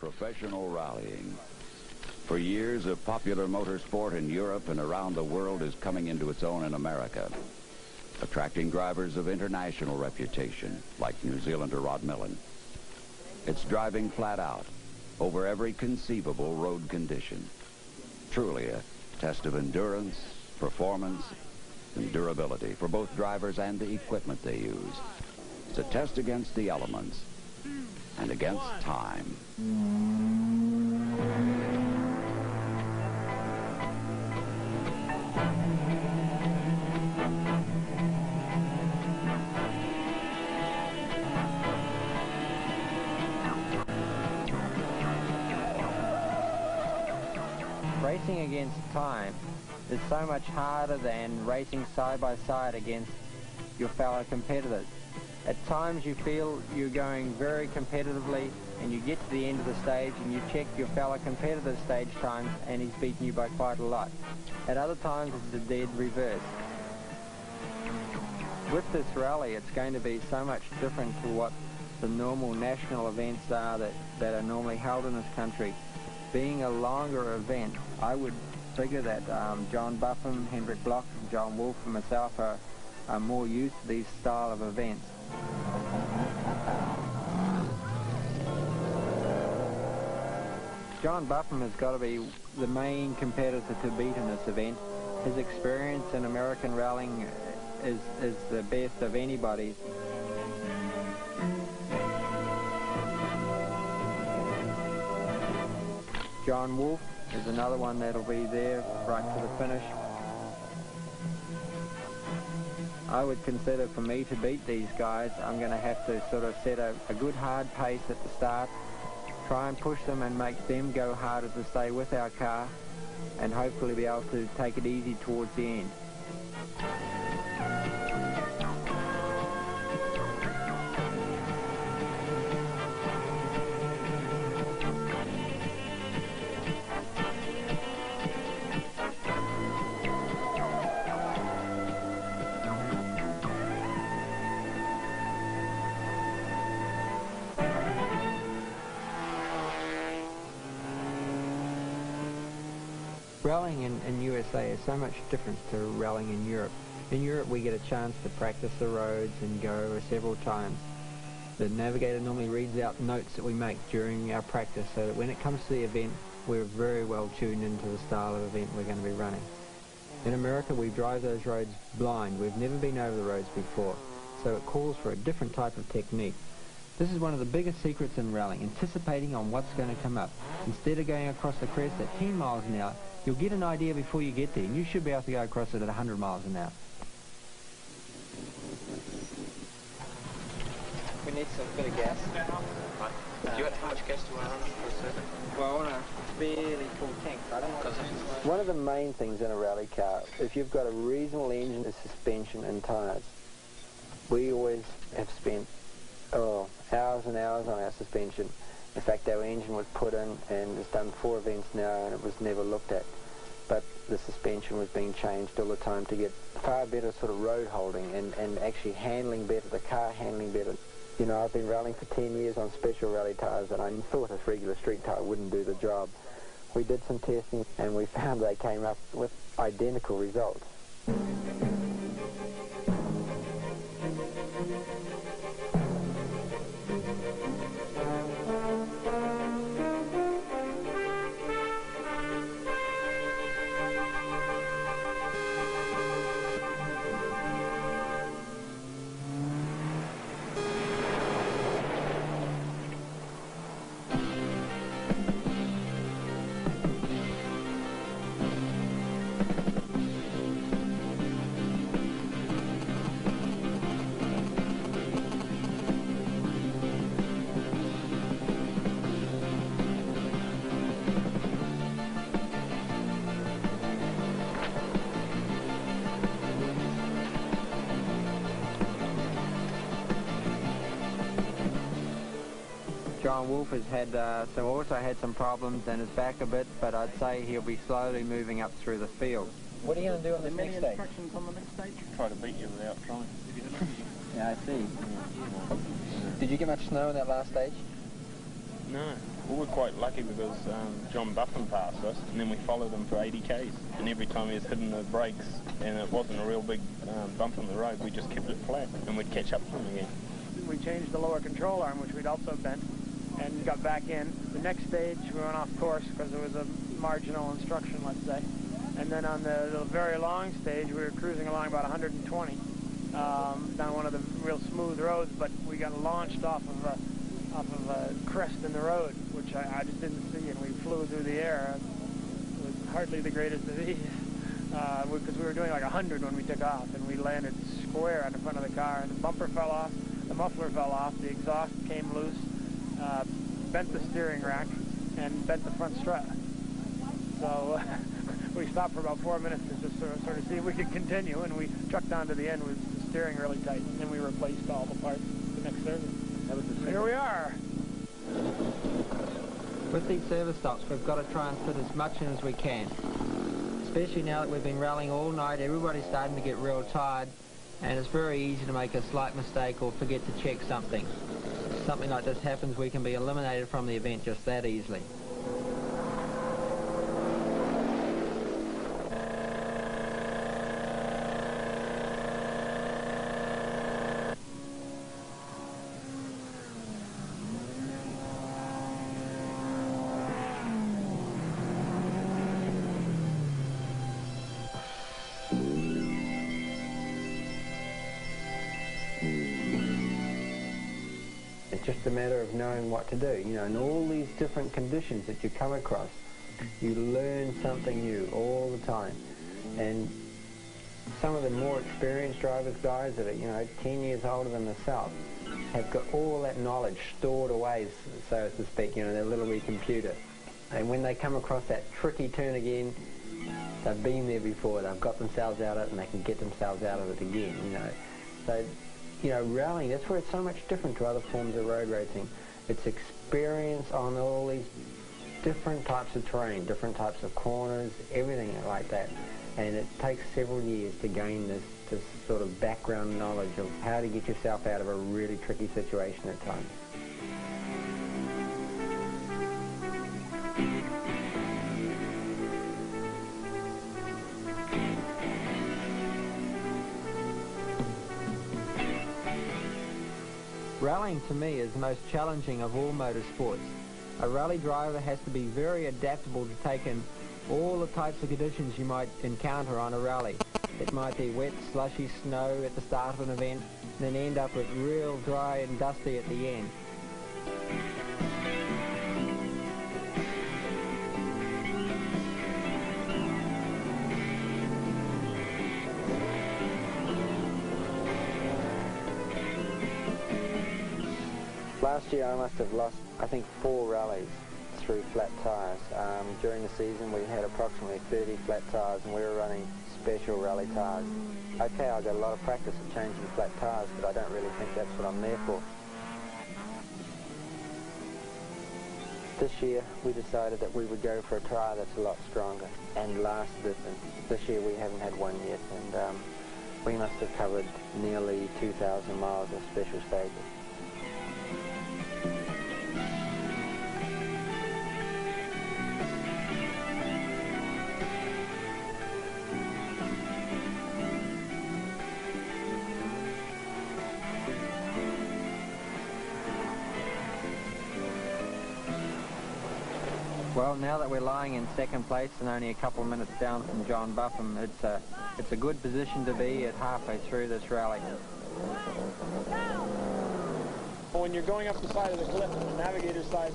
professional rallying. For years, a popular motorsport in Europe and around the world is coming into its own in America, attracting drivers of international reputation, like New Zealander Rod Millen. It's driving flat out, over every conceivable road condition. Truly a test of endurance, performance, and durability for both drivers and the equipment they use. It's a test against the elements and against time. Racing against time is so much harder than racing side by side against your fellow competitors. At times you feel you're going very competitively and you get to the end of the stage and you check your fellow competitor's stage times and he's beaten you by quite a lot. At other times it's the dead reverse. With this rally it's going to be so much different to what the normal national events are that are normally held in this country. Being a longer event, I would figure that John Buffum, Hendrik Bloch, John Wolf and myself are more used to these style of events. John Buffum has got to be the main competitor to beat in this event. His experience in American rallying is the best of anybody's. John Wolf is another one that'll be there right to the finish. I would consider for me to beat these guys, I'm going to have to sort of set a good hard pace at the start, try and push them and make them go harder to stay with our car, and hopefully be able to take it easy towards the end. Rallying in USA is so much different to rallying in Europe. In Europe we get a chance to practice the roads and go several times. The navigator normally reads out notes that we make during our practice so that when it comes to the event we're very well tuned into the style of event we're going to be running. In America we drive those roads blind. We've never been over the roads before, so it calls for a different type of technique. This is one of the biggest secrets in rallying, anticipating on what's going to come up. Instead of going across the crest at 10 miles an hour, you'll get an idea before you get there, and you should be able to go across it at 100 miles an hour. We need some bit of gas. Do you want how much gas do you want for a circuit? Well, I want a fairly full tank. I don't want to... One of the main things in a rally car, if you've got a reasonable engine, is suspension and tyres. We always have spent hours and hours on our suspension. In fact, our engine was put in and it's done 4 events now and it was never looked at. But the suspension was being changed all the time to get far better sort of road holding and actually handling better, the car handling better. You know, I've been rallying for 10 years on special rally tyres and I thought a regular street tyre wouldn't do the job. We did some testing and we found they came up with identical results. John Wolf has had also had some problems and is back a bit, but I'd say he'll be slowly moving up through the field. What are you going to do on the next stage? Instructions on the next stage? Try to beat you without trying. Yeah, I see. Did you get much snow in that last stage? No. Well, we're quite lucky because John Buffum passed us, and then we followed him for 80 k's. And every time he was hitting the brakes, and it wasn't a real big bump on the road, we just kept it flat, and we'd catch up to him again. We changed the lower control arm, which we'd also bent, and got back in. The next stage, we went off course because there was a marginal instruction, let's say. And then on the very long stage, we were cruising along about 120 down one of the real smooth roads, but we got launched off of a crest in the road, which I just didn't see, and we flew through the air. It was hardly the greatest of ease, because we were doing like 100 when we took off, and we landed square on the front of the car, and the bumper fell off, the muffler fell off, the exhaust came loose, bent the steering rack, and bent the front strut. So we stopped for about 4 minutes to just sort of see if we could continue, and we trucked down to the end with the steering really tight, and then we replaced all the parts the next service. Here we are. With these service stops, we've got to try and fit as much in as we can. Especially now that we've been rallying all night, everybody's starting to get real tired, and it's very easy to make a slight mistake or forget to check something. If something like this happens, we can be eliminated from the event just that easily. It's just a matter of knowing what to do, you know, in all these different conditions that you come across, you learn something new all the time. And some of the more experienced drivers, guys that are, you know, 10 years older than myself, have got all that knowledge stored away, so to speak, you know, their little wee computer. And when they come across that tricky turn again, they've been there before, they've got themselves out of it, and they can get themselves out of it again, you know. So, you know, rallying, that's where it's so much different to other forms of road racing. It's experience on all these different types of terrain, different types of corners, everything like that. And it takes several years to gain this sort of background knowledge of how to get yourself out of a really tricky situation at times. Rallying to me is the most challenging of all motorsports. A rally driver has to be very adaptable to take in all the types of conditions you might encounter on a rally. It might be wet, slushy snow at the start of an event, and then end up with real dry and dusty at the end. Last year I must have lost, I think, 4 rallies through flat tyres. During the season we had approximately 30 flat tyres, and we were running special rally tyres. Okay, I got a lot of practice at changing flat tyres, but I don't really think that's what I'm there for. This year we decided that we would go for a tyre that's a lot stronger and last distance. This year we haven't had one yet, and we must have covered nearly 2,000 miles of special stages. Well, now that we're lying in second place and only a couple of minutes down from John Buffum, it's a good position to be at halfway through this rally. When you're going up the side of the cliff on the navigator side,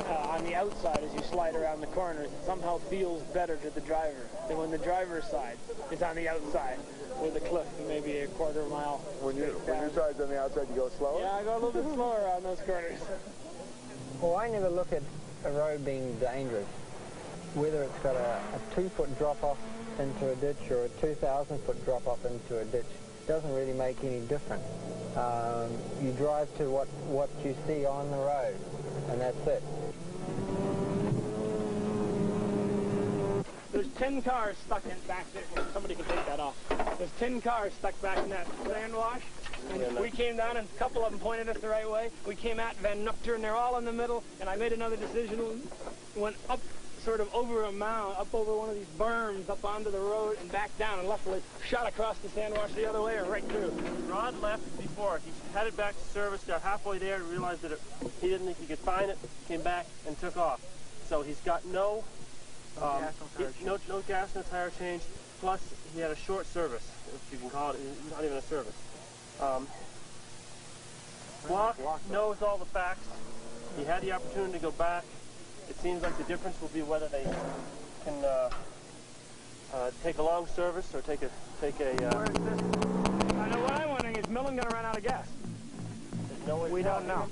on the outside as you slide around the corners, it somehow feels better to the driver than when the driver's side is on the outside with the cliff, maybe a quarter mile. When your side's on the outside, you go slower? Yeah, I go a little bit slower around those corners. Well, I never look at a road being dangerous, whether it's got a 2-foot drop-off into a ditch or a 2,000-foot drop-off into a ditch. Doesn't really make any difference. You drive to what you see on the road, and that's it. There's 10 cars stuck in back there. Somebody can take that off. There's 10 cars stuck back in that sand wash. And we came down, and a couple of them pointed us the right way. We came out Van Nuchter, and they're all in the middle, and I made another decision, went up sort of over a mound, up over one of these berms, up onto the road, and back down, and luckily shot across the sand wash the other way or right through. Rod left before. He headed back to service, got halfway there, and realized that he didn't think he could find it, came back and took off. So he's got no gas, no tire change, plus he had a short service, if you can call it, not even a service. Block knows all the facts. He had the opportunity to go back. It seems like the difference will be whether they can take a long service or take a. Where is this? I know what I'm wondering is Millen going to run out of gas? We don't know.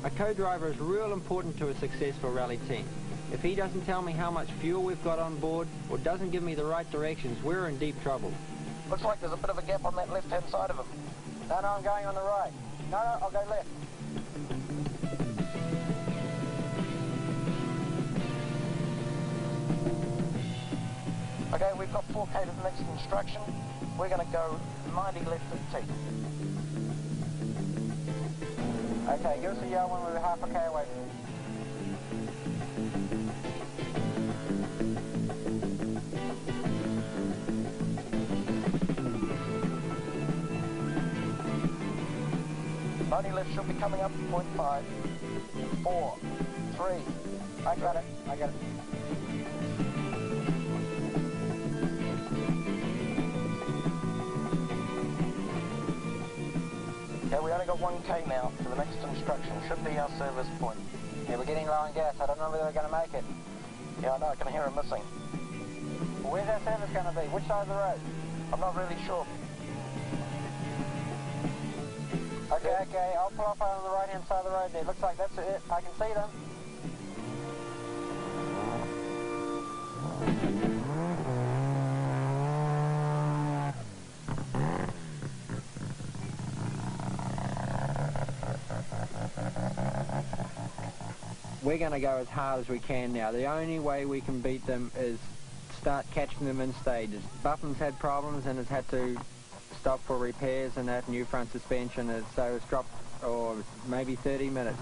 A co-driver is real important to a successful rally team. If he doesn't tell me how much fuel we've got on board or doesn't give me the right directions, we're in deep trouble. Looks like there's a bit of a gap on that left-hand side of him. No, I'm going on the right. No, I'll go left. Okay, we've got 4K to the next instruction. We're going to go 90 left of T. Okay, give us a yell when we're half a K away. Ninety left should be coming up, 0.5, 4, 3, I got it. Okay, we only got 1K now to the next instruction. Should be our service point. Yeah, we're getting low on gas. I don't know whether we're going to make it. Yeah, I know. I can hear it missing. Where's our service going to be? Which side of the road? I'm not really sure. Okay. I'll pull off on the right-hand side of the road there. Looks like that's it. I can see them. We're going to go as hard as we can now. The only way we can beat them is start catching them in stages. Buffin's had problems and has had to stop for repairs and that new front suspension, so it's dropped maybe 30 minutes.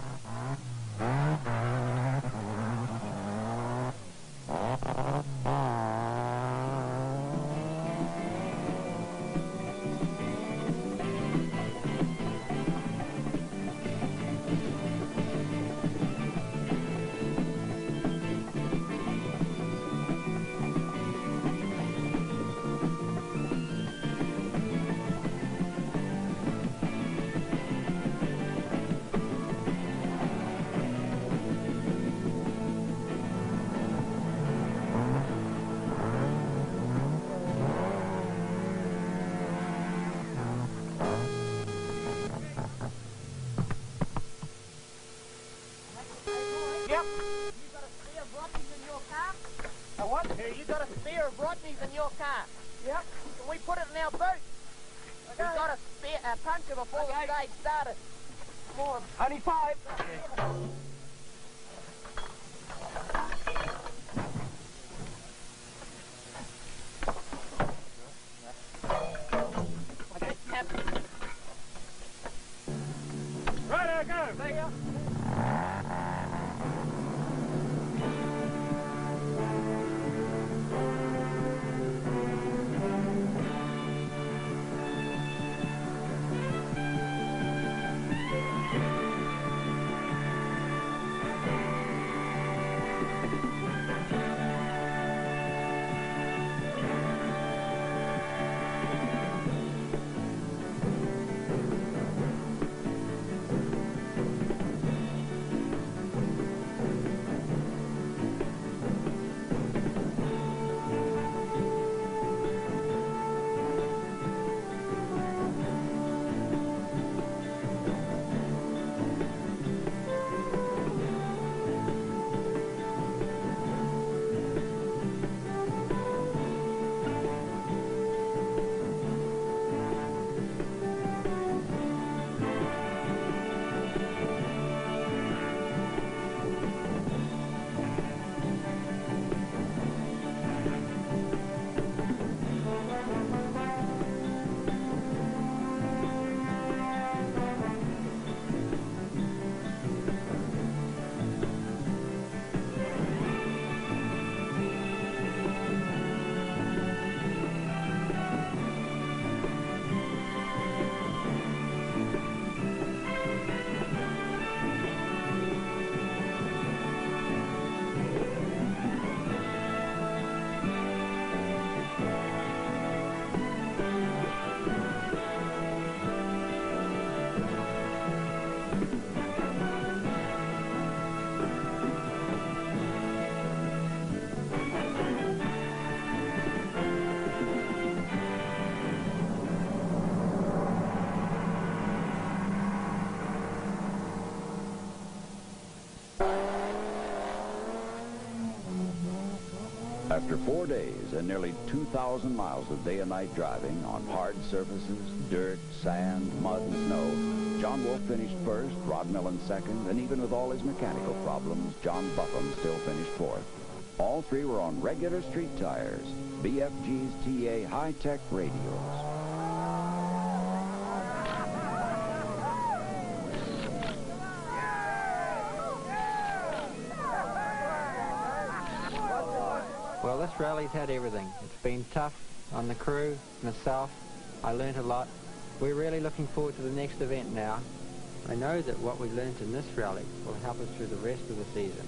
Yep. You got a spare of Rodney's in your car? A what? You got a spare of Rodney's in your car? Yep. Can we put it in our boot? Okay. We got a puncher before the stage started. More. Only 5. Thank you. After 4 days and nearly 2,000 miles of day and night driving on hard surfaces, dirt, sand, mud, and snow, John Wolfe finished first, Rod Millen second, and even with all his mechanical problems, John Buffum still finished fourth. All three were on regular street tires, BFG's TA high-tech radials. Well, this rally's had everything. It's been tough on the crew, myself. I learnt a lot. We're really looking forward to the next event now. I know that what we learnt in this rally will help us through the rest of the season.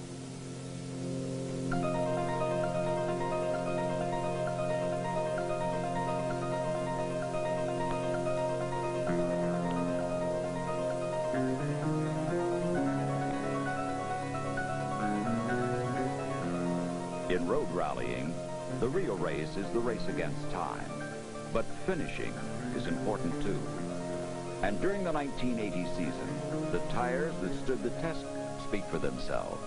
In road rallying, the real race is the race against time. But finishing is important too. And during the 1980 season, the tires that stood the test speak for themselves.